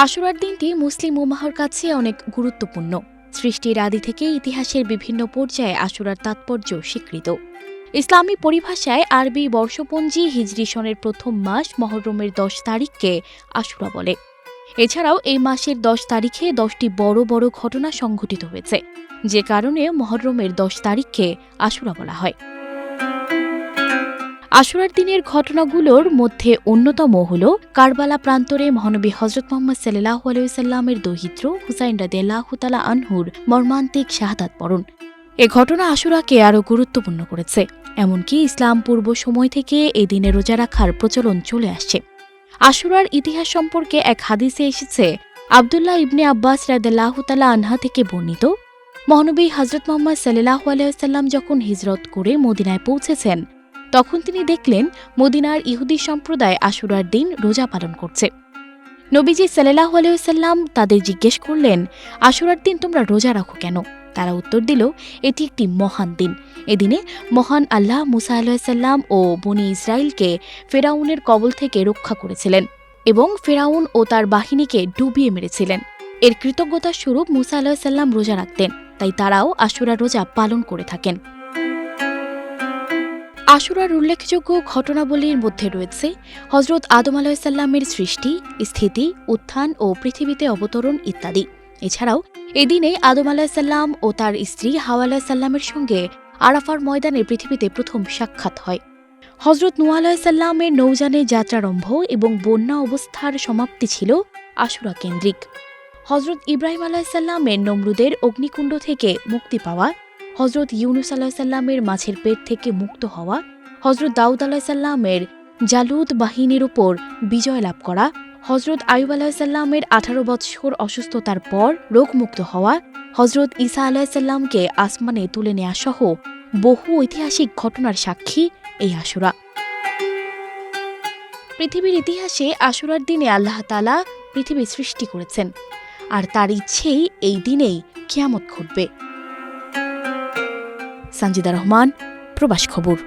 আশুরার দিনটি মুসলিম উম্মাহর কাছে অনেক গুরুত্বপূর্ণ। সৃষ্টির আদি থেকে ইতিহাসের বিভিন্ন পর্যায়ে আশুরার তাৎপর্য স্বীকৃত। ইসলামী পরিভাষায় আরবি বর্ষপঞ্জি হিজরি সনের প্রথম মাস মহররমের 10 তারিখকে আশুরা বলে। এছাড়াও এই মাসের 10 তারিখে 10টি বড় বড় ঘটনা সংঘটিত হয়েছে, যে কারণে মহররমের 10 তারিখকে আশুরা বলা হয়। আশুরার দিনের ঘটনাগুলোর মধ্যে অন্যতম হল কারবালা প্রান্তরে মহানবী হযরত মুহাম্মদ সাল্লাল্লাহু আলাইহি ওয়াসাল্লামের দৌহিত্র হুসাইন রাদিয়াল্লাহু তাআলা আনহুর মর্মান্তিক শাহাদাত বরণ। এ ঘটনা আশুরাকে আরও গুরুত্বপূর্ণ করেছে। এমনকি ইসলাম পূর্ব সময় থেকে এই দিনে রোজা রাখার প্রচলন চলে আসছে। আশুরার ইতিহাস সম্পর্কে এক হাদিসে এসেছে, আব্দুল্লাহ ইবনে আব্বাস রাদিয়াল্লাহু তাআলা আনহা থেকে বর্ণিত, মহানবী হযরত মুহাম্মদ সাল্লাল্লাহু আলাইহি ওয়াসাল্লাম যখন হিজরত করে মদিনায় পৌঁছেছেন, তখন তিনি দেখলেন মদিনার ইহুদি সম্প্রদায় আশুরার দিন রোজা পালন করছে। নবীজি সাল্লাল্লাহু আলাইহি ওয়াসাল্লাম তাদের জিজ্ঞেস করলেন, আশুরার দিন তোমরা রোজা রাখো কেন? তারা উত্তর দিল, এটি একটি মহান দিন। এদিনে মহান আল্লাহ মুসা আলাইহিস সালাম ও বনী ইসরাইলকে ফেরাউনের কবল থেকে রক্ষা করেছিলেন এবং ফেরাউন ও তার বাহিনীকে ডুবিয়ে মেরেছিলেন। এর কৃতজ্ঞতা স্বরূপ মুসা আলাইহিস সালাম রোজা রাখতেন, তাই তারাও আশুরা রোজা পালন করে থাকেন। আশুরার উল্লেখযোগ্য ঘটনাবলীর মধ্যে রয়েছে হযরত আদম আলাইহিস সালামের সৃষ্টি, স্থিতি, উত্থান ও পৃথিবীতে অবতরণ ইত্যাদি। এছাড়াও এদিনে আদম আলাইহিস সালাম ও তার স্ত্রী হাওয়া আলাইহিস সালামের সঙ্গে আরাফার ময়দানে পৃথিবীতে প্রথম সাক্ষাৎ হয়। হযরত নূহ আলাইহিস সালামের নৌযানে যাত্রারম্ভ এবং বন্যা অবস্থার সমাপ্তি ছিল আশুরা কেন্দ্রিক। হযরত ইব্রাহিম আলাইহিস সালামের নমরুদের অগ্নিকুণ্ড থেকে মুক্তি পাওয়া, হযরত ইউনুস আলাইহিস সালামের মাছের পেট থেকে মুক্ত হওয়া, হযরত দাউদ আলাইহিস সালামের জালুত বাহিনীর উপর বিজয় লাভ করা, হযরত আইয়ুব আলাইহিস সালামের 18 বৎসর অসুস্থতার পর রোগমুক্ত হওয়া, হযরত ঈসা আলাইহিস সালামকে আসমানে তুলে নেওয়া সহ বহু ঐতিহাসিক ঘটনার সাক্ষী এই আশুরা। পৃথিবীর ইতিহাসে আশুরার দিনে আল্লাহ তাআলা পৃথিবী সৃষ্টি করেছেন, আর তার ইচ্ছেই এই দিনেই কিয়ামত ঘটবে। সানজিদা রহমান, প্রবাস খবর।